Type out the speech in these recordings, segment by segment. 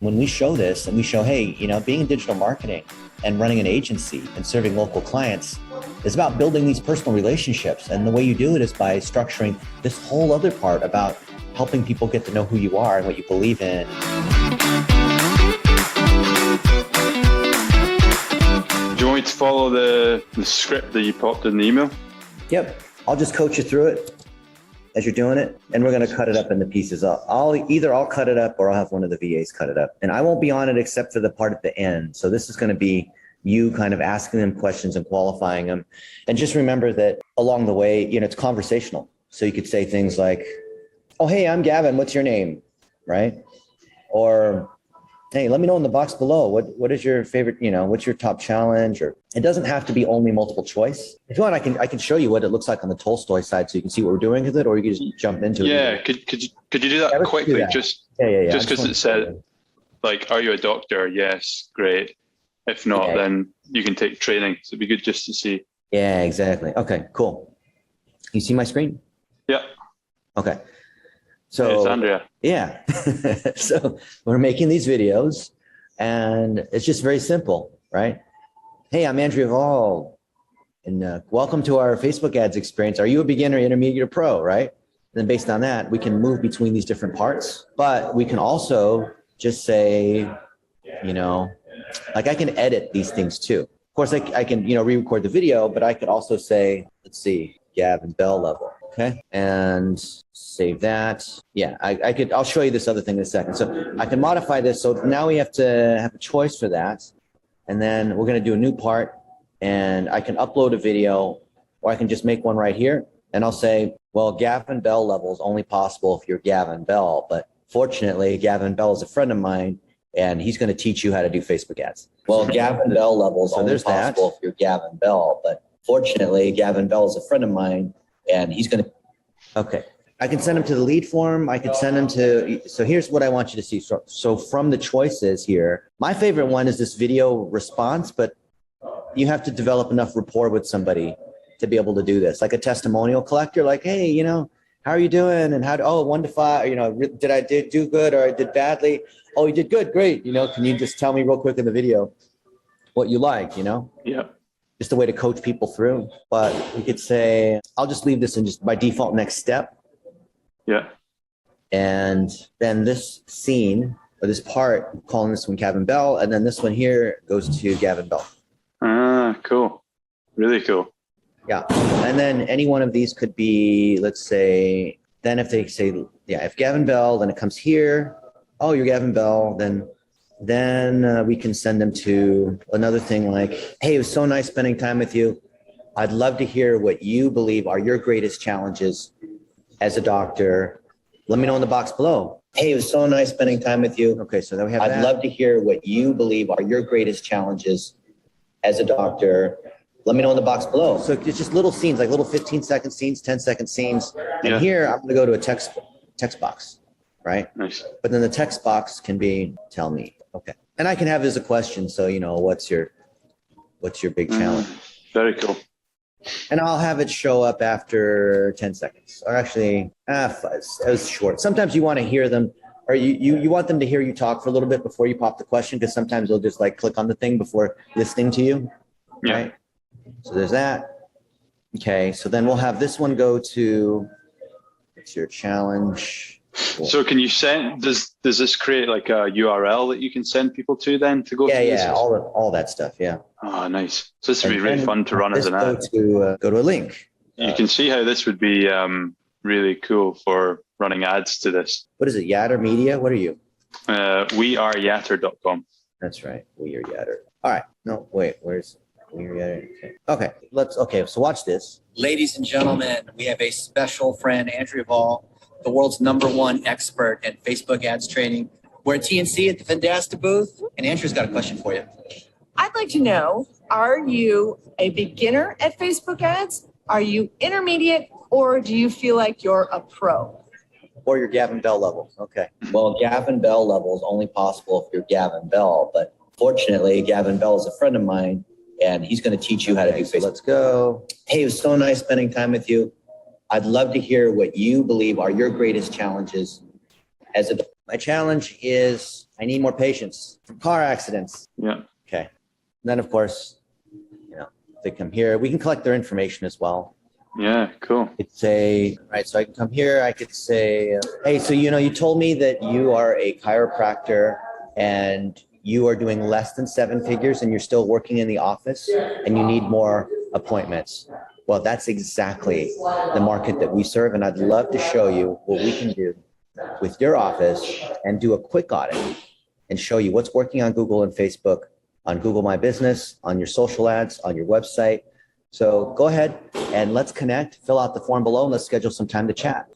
When we show this and we show, hey, being in digital marketing and running an agency and serving local clients is about building these personal relationships. And the way you do it is by structuring this whole other part about helping people get to know who you are and what you believe in. Do you want me to follow the script that you popped in the email? Yep. I'll just coach you through it as you're doing it, and we're going to cut it up into pieces. I'll cut it up or I'll have one of the VAs cut it up. And I won't be on it except for the part at the end. So this is going to be you kind of asking them questions and qualifying them. And just remember that along the way, it's conversational. So you could say things like, oh, hey, I'm Gavin. What's your name? Right? Or, hey, let me know in the box below. What is your favorite, what's your top challenge? Or it doesn't have to be only multiple choice. If you want, I can show you what it looks like on the Tolstoy side so you can see what we're doing with it, or you can just jump into it. Yeah, could you do that quickly? Do that. Just because it said, like, are you a doctor? Yes, great. If not, then you can take training. So it'd be good just to see. Yeah, exactly. Okay, cool. You see my screen? Yeah. Okay. So it's Andrea. Yeah. So we're making these videos and it's just very simple, right? Hey, I'm Andrea Vall and welcome to our Facebook ads experience. Are you a beginner, intermediate, or pro, right? Then based on that, we can move between these different parts, but we can also just say, like I can edit these things too. Of course, I can, re-record the video, but I could also say, let's see, Gavin Bell level. Okay. And save that. Yeah, I'll show you this other thing in a second. So I can modify this. So now we have to have a choice for that. And then we're going to do a new part and I can upload a video or I can just make one right here. And I'll say, well, Gavin Bell level is only possible if you're Gavin Bell. But fortunately, Gavin Bell is a friend of mine and he's going to teach you how to do Facebook ads. Well, Gavin Bell level is only possible if you're Gavin Bell. But fortunately, Gavin Bell is a friend of mine and he's going to, okay. I can send him to the lead form. I could send him to, so here's what I want you to see. So from the choices here, my favorite one is this video response, but you have to develop enough rapport with somebody to be able to do this. Like a testimonial collector, like, hey, how are you doing? And 1 to 5, did I do good or I did badly? Oh, you did good, great. Can you just tell me real quick in the video what you like, Yeah. Just a way to coach people through. But we could say, I'll just leave this in just by default next step. Yeah. And then this scene or this part, I'm calling this one Gavin Bell, and then this one here goes to Gavin Bell. Ah, cool. Really cool. Yeah. And then any one of these could be, let's say, then if they say, if Gavin Bell, then it comes here. Oh, you're Gavin Bell. Then we can send them to another thing like, hey, it was so nice spending time with you. I'd love to hear what you believe are your greatest challenges as a doctor. Let me know in the box below. Hey, it was so nice spending time with you. Okay, so then we have I'd love to hear what you believe are your greatest challenges as a doctor. Let me know in the box below. So it's just little scenes, like little 15-second scenes, 10-second scenes. And here I'm going to go to a text box, right? Nice. But then the text box can be, tell me. Okay. And I can have as a question. So, what's your big challenge? Very cool. And I'll have it show up after 10 seconds or actually, it was short. Sometimes you want to hear them or you want them to hear you talk for a little bit before you pop the question. Cause sometimes they'll just like click on the thing before listening to you. Yeah. Right. So there's that. Okay. So then we'll have this one go to, it's your challenge. Cool. So can you send, does this create like a URL that you can send people to then to go through this? Yeah, all that stuff, yeah. Oh, nice. So this would be really fun to run as an ad. Go to a link. You can see how this would be really cool for running ads to this. What is it, Yatter Media? What are you? Weareyatter.com. That's right, We Are Yatter. All right, no, wait, where's We Are Yatter? Okay, so watch this. Ladies and gentlemen, we have a special friend, Andrea Vall, the world's #1 expert in Facebook ads training. We're at TNC at the Vendasta booth, and Andrea's got a question for you. I'd like to know, are you a beginner at Facebook ads? Are you intermediate, or do you feel like you're a pro? Or your Gavin Bell level. Okay. Well, Gavin Bell level is only possible if you're Gavin Bell, but fortunately, Gavin Bell is a friend of mine, and he's going to teach you how to do Facebook. Let's go. Hey, it was so nice spending time with you. I'd love to hear what you believe are your greatest challenges as a My challenge is I need more patients from car accidents. Yeah. Okay. And then of course, if they come here, we can collect their information as well. Yeah, cool. Could say, right, so I can come here, I could say, hey, so you told me that you are a chiropractor and you are doing less than 7 figures and you're still working in the office and you need more appointments. Well, that's exactly the market that we serve. And I'd love to show you what we can do with your office and do a quick audit and show you what's working on Google and Facebook, on Google My Business, on your social ads, on your website. So go ahead and let's connect, fill out the form below, and let's schedule some time to chat.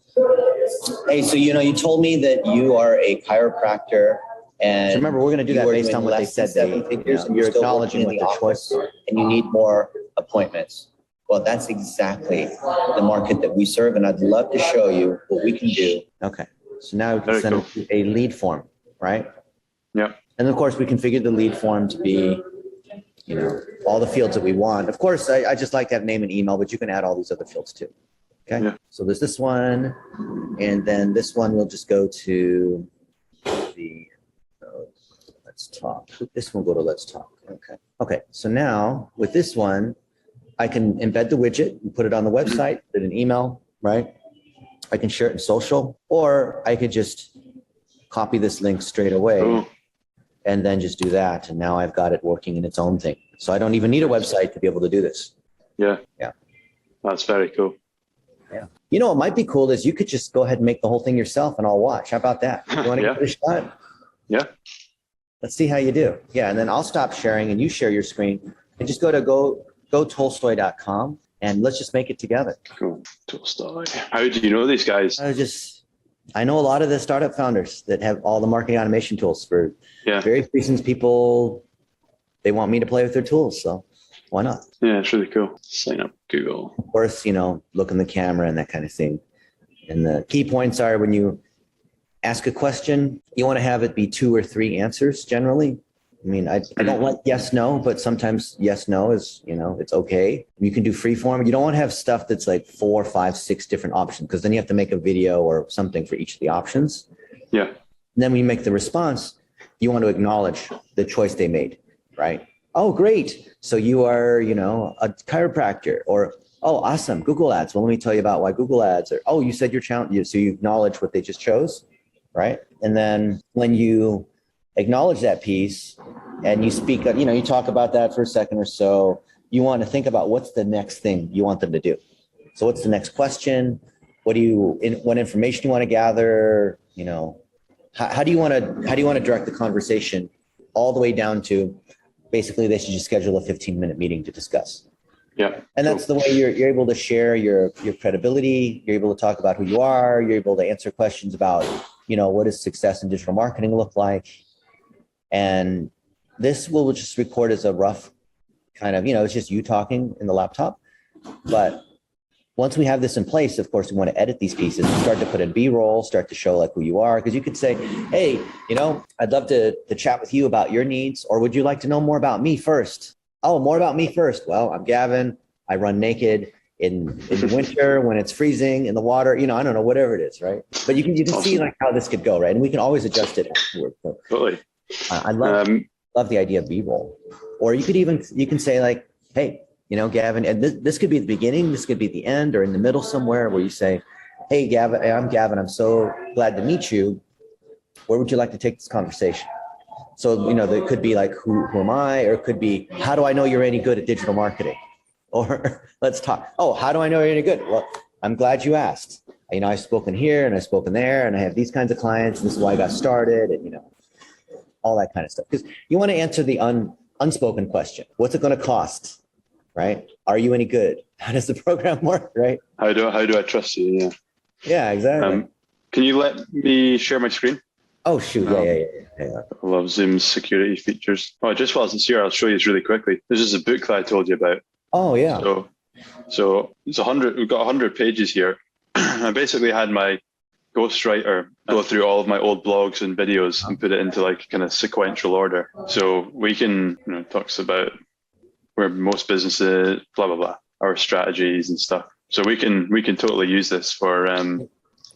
Hey, so you told me that you are a chiropractor, and so remember, we're going to do that based on what they said. You're acknowledging what their choice, and you need more appointments. Well, that's exactly the market that we serve, and I'd love to show you what we can do. Okay, so now we can send a lead form, right? Yeah. And of course, we configure the lead form to be all the fields that we want. Of course, I just like to have name and email, but you can add all these other fields too. Okay. Yeah. So there's this one, and then this one will just go to the Let's Talk. This one will go to Let's Talk. Okay. Okay. So now with this one, I can embed the widget and put it on the website, put it in email, right? I can share it in social, or I could just copy this link straight away. Ooh. And then just do that. And now I've got it working in its own thing. So I don't even need a website to be able to do this. Yeah. Yeah. That's very cool. Yeah. What might be cool is you could just go ahead and make the whole thing yourself and I'll watch. How about that? You want to give it a shot? Yeah. Let's see how you do. Yeah. And then I'll stop sharing and you share your screen and just go to gotolstoy.com and let's just make it together. Cool. Tolstoy. How do you know these guys? I know a lot of the startup founders that have all the marketing automation tools for various reasons. People, they want me to play with their tools. So why not? Yeah, it's really cool. Sign up Google. Of course, look in the camera and that kind of thing. And the key points are when you ask a question, you want to have it be 2 or 3 answers generally. I mean, I don't like yes, no, but sometimes yes, no is, it's okay. You can do free form. You don't want to have stuff that's like 4, 5, 6 different options because then you have to make a video or something for each of the options. Yeah. And then when you make the response, you want to acknowledge the choice they made, right? Oh, great. So you are, a chiropractor or, oh, awesome. Google ads. Well, let me tell you about why Google ads are, oh, you said your channel. So you acknowledge what they just chose, right? And then when you acknowledge that piece and you speak, you talk about that for a second or so, you want to think about what's the next thing you want them to do. So what's the next question? What information you want to gather? How do you want to direct the conversation all the way down to basically they should just schedule a 15-minute meeting to discuss. Yeah. And that's the way you're able to share your credibility. You're able to talk about who you are. You're able to answer questions about, what does success in digital marketing look like? And this will just record as a rough kind of, it's just you talking in the laptop. But once we have this in place, of course, we want to edit these pieces and start to put in B-roll, start to show like who you are. Because you could say, hey, I'd love to chat with you about your needs. Or would you like to know more about me first? Oh, more about me first. Well, I'm Gavin. I run naked in the winter when it's freezing in the water. I don't know, whatever it is, right? But you can awesome. See like how this could go, right? And we can always adjust it afterwards. So, totally. I love the idea of B-roll. Or you can say like, hey, Gavin, and this could be the beginning, this could be the end, or in the middle somewhere where you say, hey, Gavin, I'm Gavin. I'm so glad to meet you. Where would you like to take this conversation? So, there could be like, who am I? Or it could be, how do I know you're any good at digital marketing? Or let's talk. Oh, how do I know you're any good? Well, I'm glad you asked. I've spoken here and I've spoken there and I have these kinds of clients. And this is why I got started and, all that kind of stuff. Because you want to answer the unspoken question. What's it going to cost? Right? Are you any good? How does the program work? Right? How do I trust you? Yeah. Yeah, exactly. Can you let me share my screen? Oh, shoot. Yeah. I love Zoom's security features. Oh, just while it's here, I'll show you this really quickly. This is a book that I told you about. Oh, yeah. So it's 100. We've got 100 pages here. I basically had my ghostwriter go through all of my old blogs and videos and put it into like kind of sequential order. So we can, talks about where most businesses, blah, blah, blah, our strategies and stuff. So we can totally use this for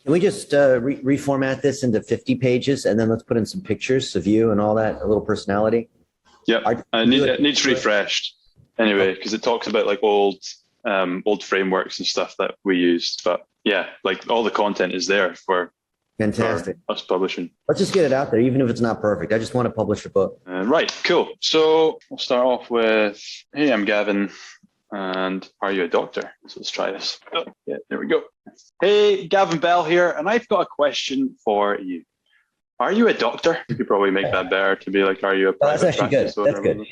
Can we just reformat this into 50 pages and then let's put in some pictures of you and all that, a little personality? Yep. It needs refreshed anyway, because it talks about like old frameworks and stuff that we used. But yeah, like all the content is there for Fantastic. us publishing. Let's just get it out there, even if it's not perfect. I just want to publish a book. Right, cool. So we'll start off with, hey, I'm Gavin, and are you a doctor? So let's try this. Oh, yeah, there we go. Hey, Gavin Bell here, and I've got a question for you. Are you a doctor? You could probably make that better to be like, are you a That's private actually good. practice owner? That's good.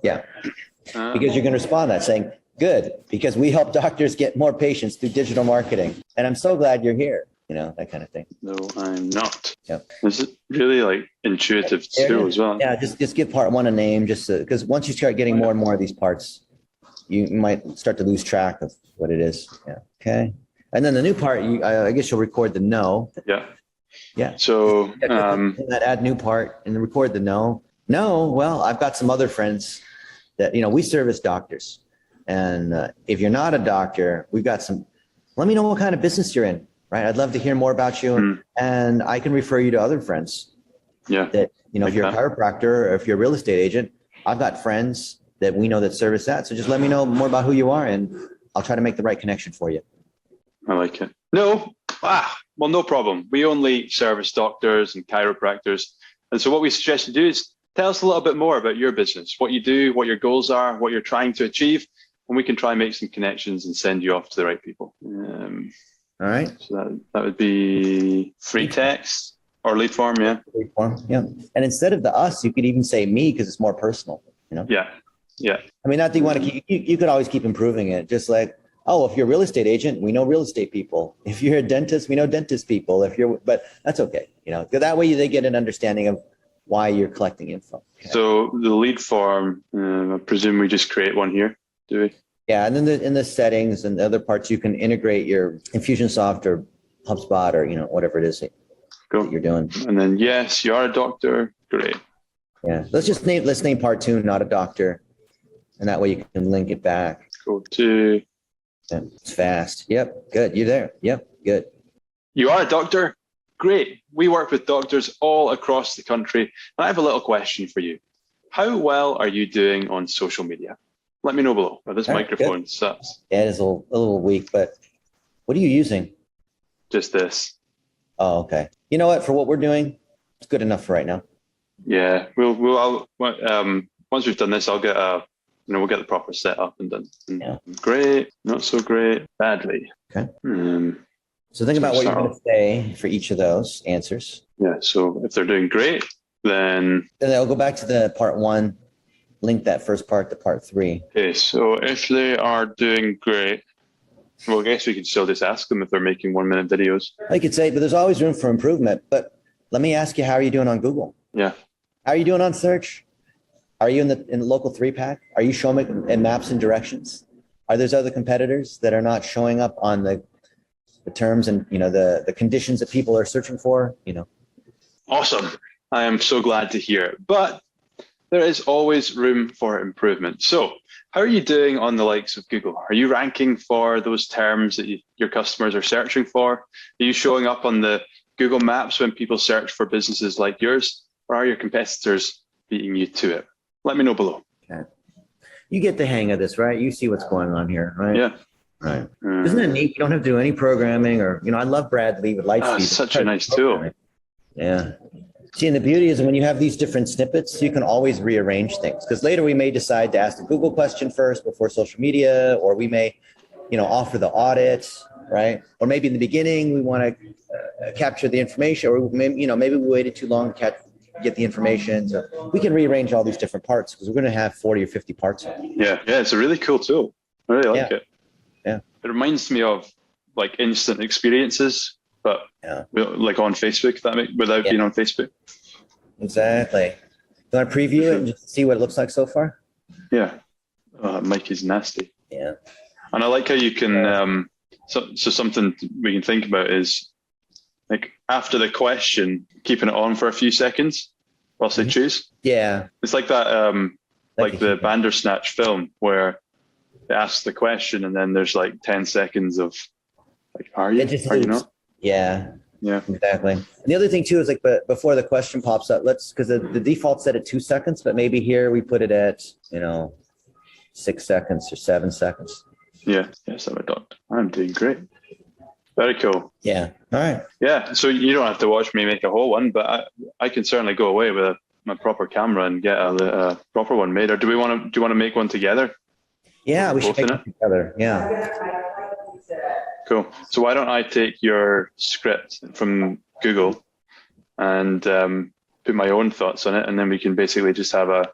Yeah, Uh, because you're going to respond to that saying, good, because we help doctors get more patients through digital marketing. And I'm so glad you're here. You know, that kind of thing. No, I'm not. Yep. This is really like intuitive too as well. Yeah, just give part one a name, just because once you start getting more and more of these parts, you might start to lose track of what it is. Yeah. Okay. And then the new part, I guess you'll record the no. Yeah. Yeah. So That add new part and record the no. No, well, I've got some other friends that, you know, we service doctors. And if you're not a doctor, we've got some, let me know what kind of business you're in. Right. I'd love to hear more about you. And I can refer you to other friends. Yeah. That, you know, Like if you're a chiropractor or if you're a real estate agent, I've got friends that we know that service that. So just let me know more about who you are and I'll try to make the right connection for you. I like it. No. Well, no problem. We only service doctors and chiropractors. And so what we suggest you do is tell us a little bit more about your business, what you do, what your goals are, what you're trying to achieve, and we can try and make some connections and send you off to the right people. All right. So that would be free text or lead form, yeah. Lead form, yeah. And instead of the us, you could even say me because it's more personal, you know? Yeah. Yeah. I mean, not that you want to keep, you could always keep improving it. Just like, oh, if you're a real estate agent, we know real estate people. If you're a dentist, we know dentist people. But that's okay. You know, that way they get an understanding of why you're collecting info. Okay. So the lead form, I presume we just create one here, do we? Yeah, and then in the settings and the other parts, you can integrate your Infusionsoft or HubSpot or, you know, whatever it is that you're doing. And then, yes, you are a doctor. Great. Yeah, let's name part two, not a doctor. And that way you can link it back. Go to. Yeah, it's fast. Yep, good. You're there. Yep, good. You are a doctor? Great. We work with doctors all across the country. And I have a little question for you. How well are you doing on social media? Let me know below. This microphone sucks. Yeah, it is a little weak, but what are you using? Just this. Oh, okay. You know what? For what we're doing, it's good enough for right now. Yeah. Once we've done this, I'll get we'll get the proper setup and done. Yeah. Great. Not so great. Badly. Okay. So think about what you're going to say for each of those answers. Yeah. So if they're doing great, then I'll go back to the part one. Link that first part to part three. Okay, so if they are doing great, well, I guess we can still just ask them if they're making 1 minute videos. I could say, but there's always room for improvement. But let me ask you, how are you doing on Google? Yeah. How are you doing on search? Are you in the local 3-pack? Are you showing in maps and directions? Are there other competitors that are not showing up on the terms and, you know, the conditions that people are searching for? You know. Awesome. I am so glad to hear it. But there is always room for improvement. So how are you doing on the likes of Google? Are you ranking for those terms that your customers are searching for? Are you showing up on the Google Maps when people search for businesses like yours? Or are your competitors beating you to it? Let me know below. Okay. You get the hang of this, right? You see what's going on here, right? Yeah. Right. Isn't it neat? You don't have to do any programming or, you know, I love Bradley with Lightspeed. Such a nice tool. Yeah. See, and the beauty is when you have these different snippets, you can always rearrange things because later we may decide to ask the Google question first before social media, or we may, you know, offer the audit, right? Or maybe in the beginning we want to capture the information, or maybe, you know, maybe we waited too long to get the information. So we can rearrange all these different parts because we're going to have 40 or 50 parts. Yeah, it's a really cool tool. I really like it. Yeah. It reminds me of like instant experiences, but like on Facebook, without being on Facebook. Exactly. You want to preview it and just see what it looks like so far? Yeah. Mike is nasty. Yeah. And I like how you can, so something we can think about is like after the question, keeping it on for a few seconds whilst they choose. Yeah. It's like that, like the Bandersnatch film where they ask the question and then there's like 10 seconds of like, are you not? Yeah, Yeah. exactly. And the other thing too is like, but before the question pops up, because the default set at 2 seconds, but maybe here we put it at, 6 seconds or 7 seconds. Yeah. Yes, I'm a doctor. I'm doing great. Very cool. Yeah. All right. Yeah. So you don't have to watch me make a whole one, but I can certainly go away with my proper camera and get a proper one made. Or do you want to make one together? Yeah, we should Both in make it together. Yeah. Cool. So why don't I take your script from Google and put my own thoughts on it, and then we can basically just have a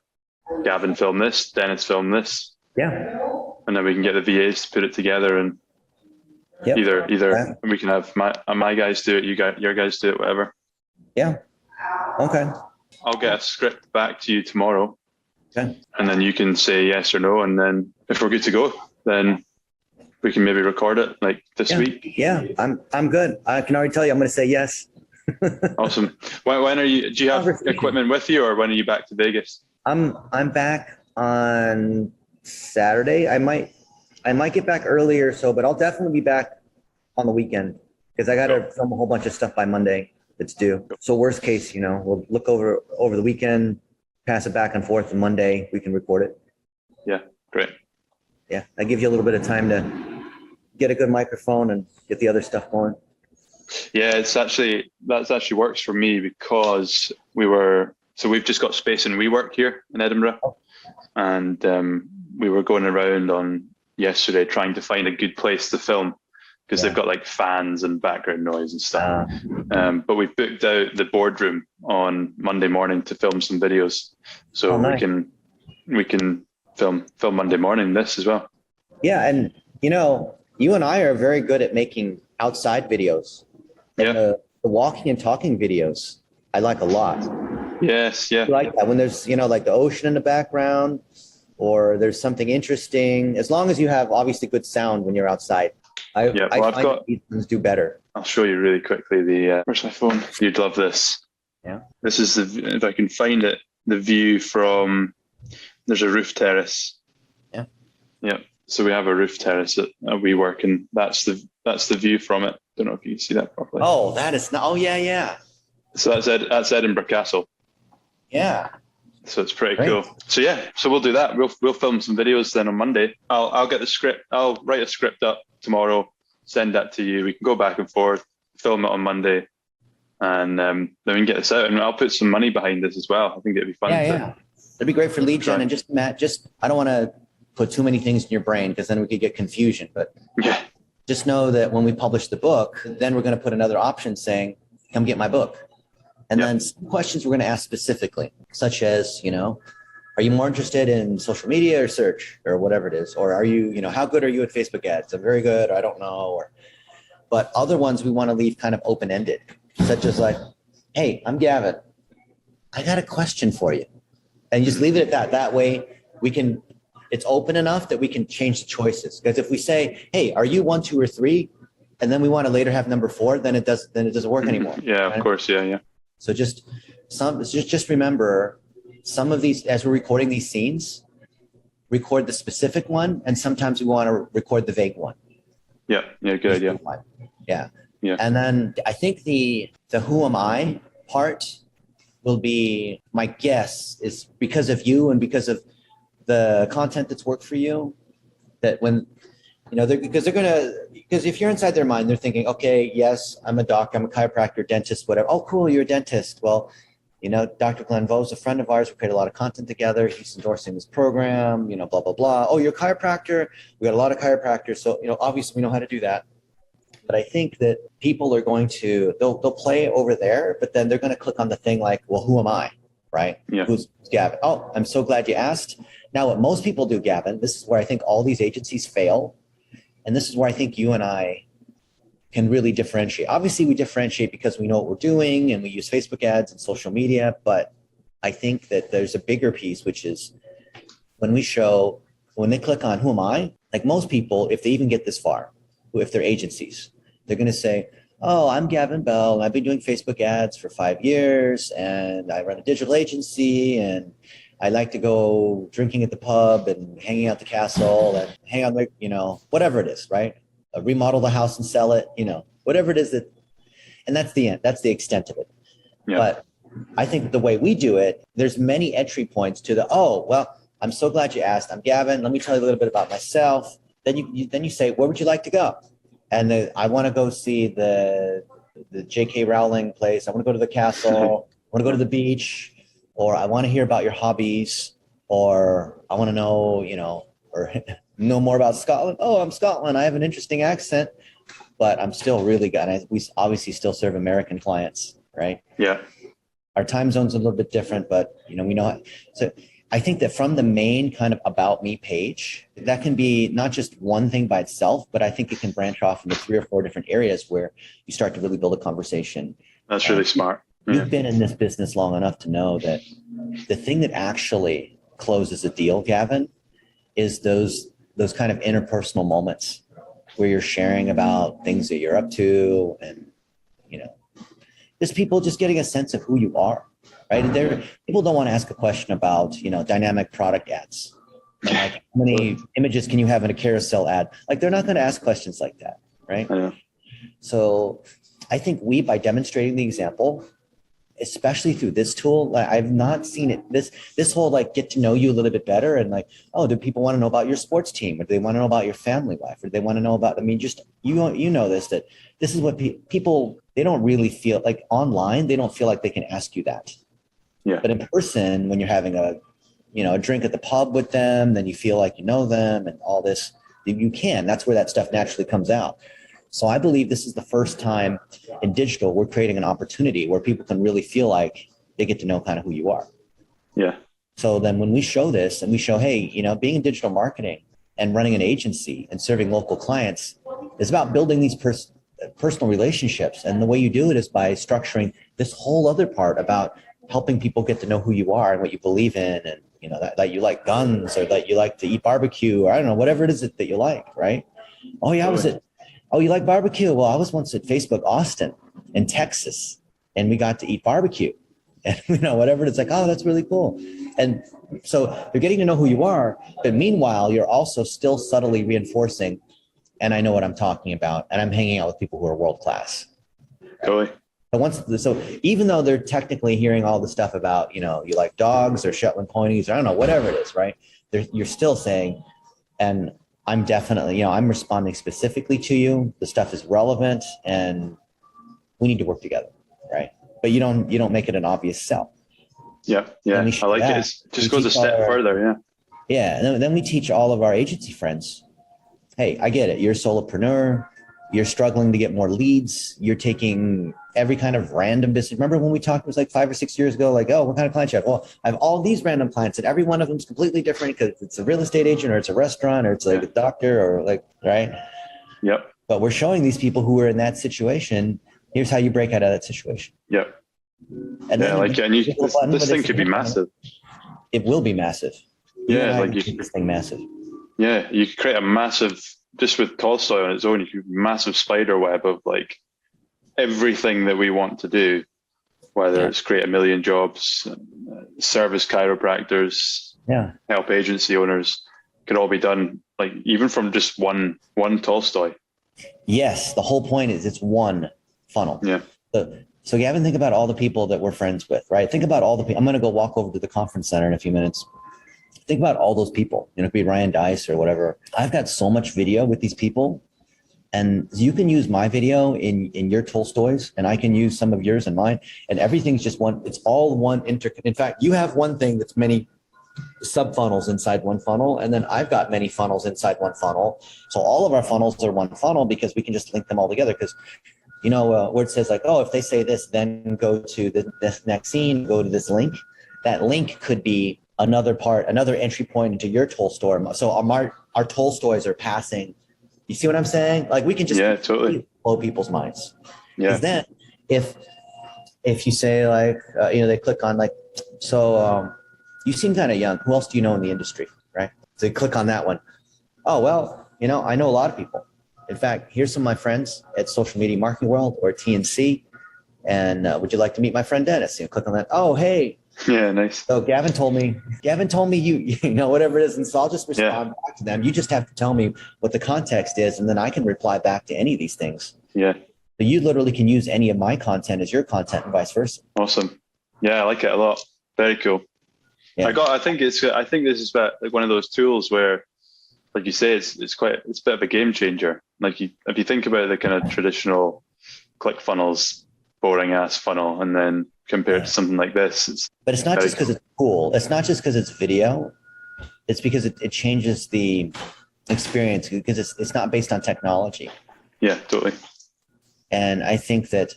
Gavin film this, Dennis film this, Yeah. and then we can get the VAs to put it together, and Yep. either we can have my guys do it, your guys do it, whatever. Yeah. Okay. I'll get a script back to you tomorrow, Okay. and then you can say yes or no, and then if we're good to go, then we can maybe record it like this week. Yeah. I'm good. I can already tell you I'm going to say yes. Awesome. When are you? Do you have equipment with you, or when are you back to Vegas? I'm back on Saturday. I might get back earlier, but I'll definitely be back on the weekend because I got to film a whole bunch of stuff by Monday that's due. So worst case, we'll look over the weekend, pass it back and forth, and Monday we can record it. Yeah, great. Yeah, I give you a little bit of time to get a good microphone and get the other stuff going. Yeah, that's actually works for me because we've just got space in WeWork here in Edinburgh, and we were going around on yesterday trying to find a good place to film because they've got like fans and background noise and stuff. But we've booked out the boardroom on Monday morning to film some videos, so nice. we can film Monday morning this as well. Yeah, and you and I are very good at making outside videos. And the walking and talking videos, I like a lot. Yes, yeah. I like that when there's, like the ocean in the background or there's something interesting, as long as you have obviously good sound when you're outside. I find these ones do better. I'll show you really quickly where's my phone? You'd love this. Yeah. This is if I can find it, the view from, there's a roof terrace. Yeah. Yeah. So we have a roof terrace at WeWork, and that's the view from it. Don't know if you can see that properly. Oh, that is not. Oh, yeah. So that's Edinburgh Castle. Yeah. So it's pretty cool. So so we'll do that. We'll film some videos then on Monday. I'll get the script. I'll write a script up tomorrow, send that to you. We can go back and forth, film it on Monday, and then we can get this out. And I'll put some money behind this as well. I think it'd be fun. Yeah. It'd be great for lead gen. And just Matt, I don't want to put too many things in your brain because then we could get confusion. But just know that when we publish the book, then we're going to put another option saying, "Come get my book." And then some questions we're going to ask specifically, such as, are you more interested in social media or search or whatever it is? Or are you, how good are you at Facebook ads? I'm very good. Or I don't know. But other ones we want to leave kind of open-ended, such as like, hey, I'm Gavin. I got a question for you. And just leave it at that. That way it's open enough that we can change the choices. Because if we say, hey, are you 1, 2, or 3? And then we want to later have number 4, then it doesn't work anymore. Yeah, right? Of course. Yeah. So just remember some of these, as we're recording these scenes, record the specific one, and sometimes we want to record the vague one. Yeah, good idea. Yeah. And then I think the who am I part will be, my guess is because of you and because of the content that's worked for you, that when because if you're inside their mind, they're thinking, okay, yes, I'm a doctor, I'm a chiropractor, dentist, whatever. Oh, cool, you're a dentist. Well, Dr. Glenn Vo is a friend of ours. We create a lot of content together. He's endorsing this program, blah, blah, blah. Oh, you're a chiropractor. We got a lot of chiropractors. So, obviously we know how to do that. But I think that people are going to, they'll play over there, but then they're going to click on the thing like, well, who am I? Right? Yeah. Who's Gavin? Oh, I'm so glad you asked. Now, what most people do, Gavin, this is where I think all these agencies fail. And this is where I think you and I can really differentiate. Obviously, we differentiate because we know what we're doing and we use Facebook ads and social media. But I think that there's a bigger piece, which is when they click on who am I, like most people, if they even get this far, if they're agencies, they're going to say, oh, I'm Gavin Bell, and I've been doing Facebook ads for 5 years, and I run a digital agency, and I like to go drinking at the pub and hanging out the castle and hang on the, whatever it is, right? Remodel the house and sell it, whatever it is that And that's the end. That's the extent of it. Yeah. But I think the way we do it, there's many entry points to the, oh, well, I'm so glad you asked. I'm Gavin. Let me tell you a little bit about myself. Then you say, where would you like to go? And I want to go see the J.K. Rowling place. I want to go to the castle. I want to go to the beach, or I want to hear about your hobbies, or I want to know, or know more about Scotland. Oh, I'm Scotland. I have an interesting accent, but I'm still really good. We obviously still serve American clients, right? Yeah. Our time zone's a little bit different, but we know. So I think that from the main kind of about me page, that can be not just one thing by itself, but I think it can branch off into 3 or 4 different areas where you start to really build a conversation. That's really smart. You've been in this business long enough to know that the thing that actually closes a deal, Gavin, is those kind of interpersonal moments where you're sharing about things that you're up to, and just people just getting a sense of who you are, right? And people don't want to ask a question about dynamic product ads. And like, how many images can you have in a carousel ad? Like, they're not going to ask questions like that, right? So I think by demonstrating the example, especially through this tool, I've not seen it, this whole like get to know you a little bit better, and like, oh, do people want to know about your sports team, or do they want to know about your family life, or do they want to know about, just that this is what people, they don't really feel like online, they don't feel like they can ask you that. Yeah. But in person, when you're having a drink at the pub with them, then you feel like you know them and all this, that's where that stuff naturally comes out. So I believe this is the first time in digital we're creating an opportunity where people can really feel like they get to know kind of who you are. Yeah. So then when we show this and we show, hey, being in digital marketing and running an agency and serving local clients is about building these personal relationships. And the way you do it is by structuring this whole other part about helping people get to know who you are and what you believe in, and that you like guns, or that you like to eat barbecue, or I don't know, whatever it is that you like, right? Oh yeah, you like barbecue? Well, I was once at Facebook Austin in Texas, and we got to eat barbecue, and whatever. It's like, oh, that's really cool. And so they're getting to know who you are, but meanwhile, you're also still subtly reinforcing, and I know what I'm talking about, and I'm hanging out with people who are world class. Totally. So even though they're technically hearing all the stuff about, you like dogs or Shetland ponies, or I don't know, whatever it is, right? You're still saying, and I'm definitely, I'm responding specifically to you. The stuff is relevant, and we need to work together, right? But you don't make it an obvious sell. Yeah. I like it. It just goes a step further. Yeah. Yeah. And then we teach all of our agency friends, hey, I get it. You're a solopreneur. You're struggling to get more leads. You're taking every kind of random business. Remember when we talked, it was like 5 or 6 years ago, like, oh, what kind of clients you have? Well, I have all these random clients, and every one of them is completely different, because it's a real estate agent, or it's a restaurant, or it's like a doctor, or like, right? Yep. But we're showing these people who are in that situation, here's how you break out of that situation. Yep. And this thing could be massive. It will be massive. This thing massive. Yeah, you could create a massive, just with Tolstoy on its own, you could massive spider web of like everything that we want to do, whether it's create 1 million jobs, service chiropractors, help agency owners, can all be done like even from just one Tolstoy. Yes, the whole point is it's one funnel. Yeah. So Gavin, think about all the people that we're friends with, right? Think about all the people. I'm going to go walk over to the conference center in a few minutes. Think about all those people, it could be Ryan Dice or whatever. I've got so much video with these people, and you can use my video in your Tolstoys, and I can use some of yours and mine, and everything's just one. It's all one in fact, you have one thing that's many sub funnels inside one funnel, and then I've got many funnels inside one funnel. So all of our funnels are one funnel because we can just link them all together. Because where it says like, oh, if they say this, then go to this next scene, go to this link. That link could be another entry point into your Tolstoy. So our Tolstoys are passing. You see what I'm saying? Like, we can just totally blow people's minds. Yeah. Because then if you say like, they click on like, so you seem kind of young. Who else do you know in the industry, right? So they click on that one. Oh, well, I know a lot of people. In fact, here's some of my friends at Social Media Marketing World or TNC. And would you like to meet my friend Dennis? Click on that. Oh, hey. Yeah, nice. So Gavin told me you whatever it is. And so I'll just respond back to them. You just have to tell me what the context is, and then I can reply back to any of these things. Yeah. So you literally can use any of my content as your content and vice versa. Awesome. Yeah, I like it a lot. Very cool. Yeah. I think this is like one of those tools where, like you say, it's a bit of a game changer. Like if you think about the kind of traditional ClickFunnels, boring ass funnel, and then compared to something like this, but it's not just because it's cool. It's not just because it's video. It's because it changes the experience because it's not based on technology. Yeah, totally. And I think that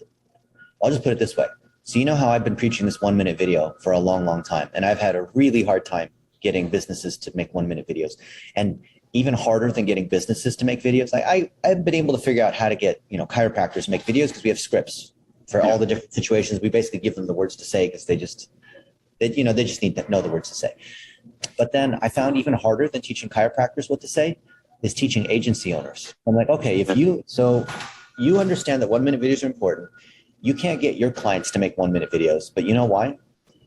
I'll just put it this way. So you know how I've been preaching this 1 minute video for a long, long time, and I've had a really hard time getting businesses to make 1 minute videos, and even harder than getting businesses to make videos. I've been able to figure out how to get chiropractors to make videos because we have scripts for all the different situations. We basically give them the words to say because they just need to know the words to say. But then I found even harder than teaching chiropractors what to say is teaching agency owners. I'm like, okay, you understand that 1 minute videos are important. You can't get your clients to make 1 minute videos, but you know why?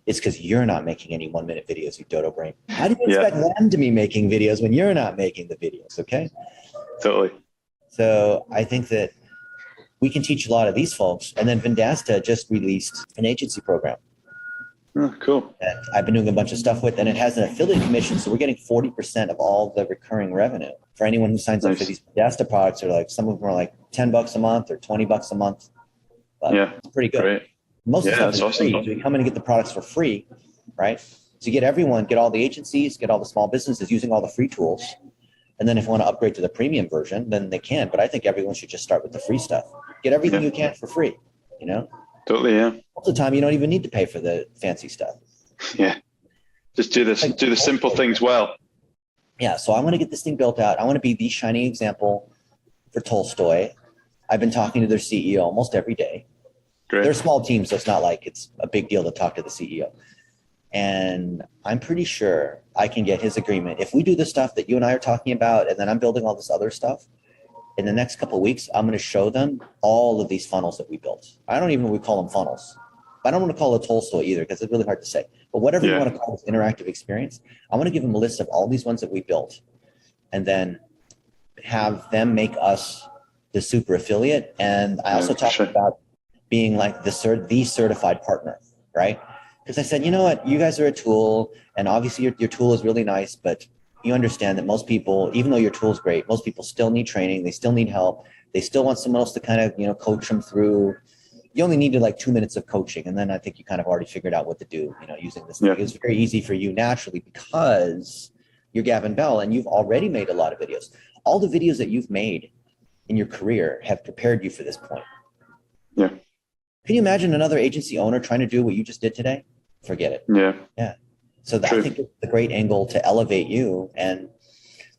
It's because you're not making any 1 minute videos, you dodo brain. How do you expect them to be making videos when you're not making the videos? Okay. Totally. So I think that we can teach a lot of these folks. And then Vendasta just released an agency program. Oh, cool. That I've been doing a bunch of stuff with, and it has an affiliate commission. So we're getting 40% of all the recurring revenue for anyone who signs up for these Vendasta products. Or like some of them are like $10 a month or $20 a month. But it's pretty good. Great. Most of the stuff is awesome. free. So you come in and get the products for free, right? So you get all the agencies, get all the small businesses using all the free tools. And then if you want to upgrade to the premium version, then they can. But I think everyone should just start with the free stuff. Get everything you can for free, Totally, yeah. Most of the time, you don't even need to pay for the fancy stuff. Yeah. Just do this. Do the simple things well. Yeah. So I want to get this thing built out. I want to be the shining example for Tolstoy. I've been talking to their CEO almost every day. Great. They're small teams, so it's not like it's a big deal to talk to the CEO. And I'm pretty sure I can get his agreement. If we do the stuff that you and I are talking about, and then I'm building all this other stuff, in the next couple of weeks, I'm going to show them all of these funnels that we built. I don't even know what we call them funnels. I don't want to call it Tolstoy either because it's really hard to say. But whatever you want to call this interactive experience, I want to give them a list of all these ones that we built and then have them make us the super affiliate. And I also talked about being like the certified partner, right? Because I said, you know what, you guys are a tool, and obviously your tool is really nice, but you understand that most people, even though your tool is great, most people still need training, they still need help, they still want someone else to kind of, coach them through. You only needed like 2 minutes of coaching, and then I think you kind of already figured out what to do, using this. It was very easy for you naturally because you're Gavin Bell and you've already made a lot of videos. All the videos that you've made in your career have prepared you for this point. Yeah. Can you imagine another agency owner trying to do what you just did today? Forget it. Yeah. So I think it's a great angle to elevate you. And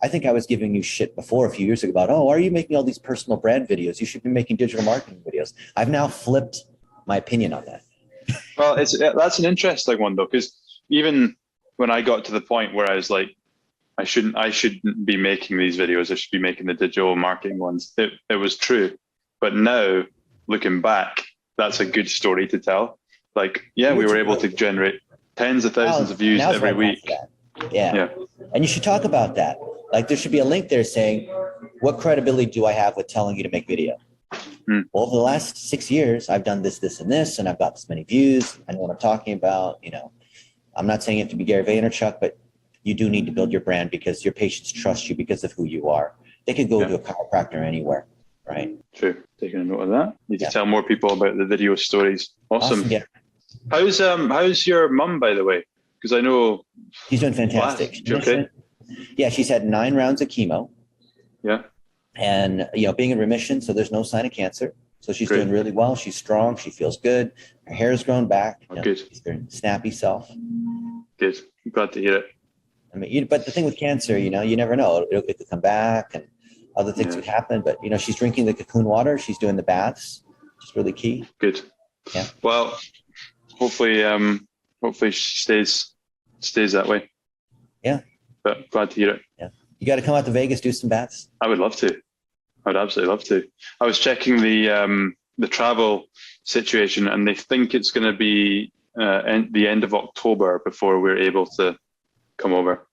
I think I was giving you shit before a few years ago about, why are you making all these personal brand videos? You should be making digital marketing videos. I've now flipped my opinion on that. Well, that's an interesting one though, because even when I got to the point where I was like, I shouldn't be making these videos, I should be making the digital marketing ones. It was true. But now looking back, that's a good story to tell. Like, we were able to generate tens of thousands of views every week. Yeah. And you should talk about that. Like there should be a link there saying, what credibility do I have with telling you to make video? Well, over the last 6 years, I've done this, this, and this, and I've got this many views. I know what I'm talking about. I'm not saying you have to be Gary Vaynerchuk, but you do need to build your brand because your patients trust you because of who you are. They could go to a chiropractor anywhere, right? True. Taking a note of that. Need to tell more people about the video stories. Awesome. Yeah. How's your mum, by the way? Because I know she's doing fantastic. She's okay. Yeah, she's had 9 rounds of chemo. Yeah. And being in remission, so there's no sign of cancer. So she's doing really well. She's strong. She feels good. Her hair's grown back. Good. She's her snappy self. Good. I'm glad to hear it. I mean, but the thing with cancer, you never know. It could come back and other things could happen. But, she's drinking the cocoon water. She's doing the baths, which is really key. Good. Yeah. Well, hopefully she stays that way. Yeah. But glad to hear it. Yeah. You got to come out to Vegas, do some baths. I would love to. I would absolutely love to. I was checking the travel situation, and they think it's going to be the end of October before we're able to come over.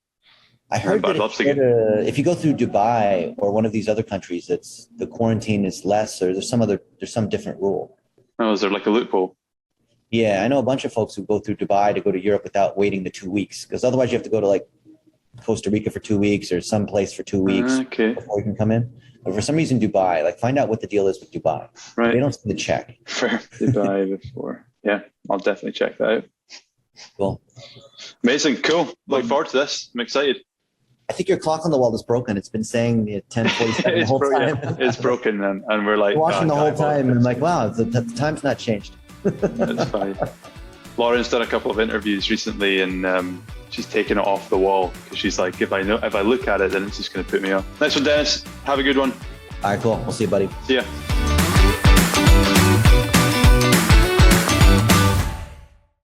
I heard But that I'd love to get. if you go through Dubai or one of these other countries, it's the quarantine is less, or there's some different rule. Oh, is there like a loophole? Yeah, I know a bunch of folks who go through Dubai to go to Europe without waiting the 2 weeks, because otherwise you have to go to like Costa Rica for 2 weeks or some place for 2 weeks Okay, before you can come in. But for some reason, Dubai, like find out what the deal is with Dubai. They right. don't send the check. Fair. Dubai before. Yeah, I'll definitely check that out. Cool. Amazing, cool. Look forward to this. I'm excited. I think your clock on the wall is broken. It's been saying at 10:47 the It's whole broken. time. It's broken, and we're like Watching the "Oh, whole God, time and like, wow, the time's not changed. It's fine. Lauren's done a couple of interviews recently, and she's taken it off the wall because she's like, if I look at it, then it's just going to put me off. Nice one, Dennis. Have a good one. All right, cool. We'll see you, buddy. See ya.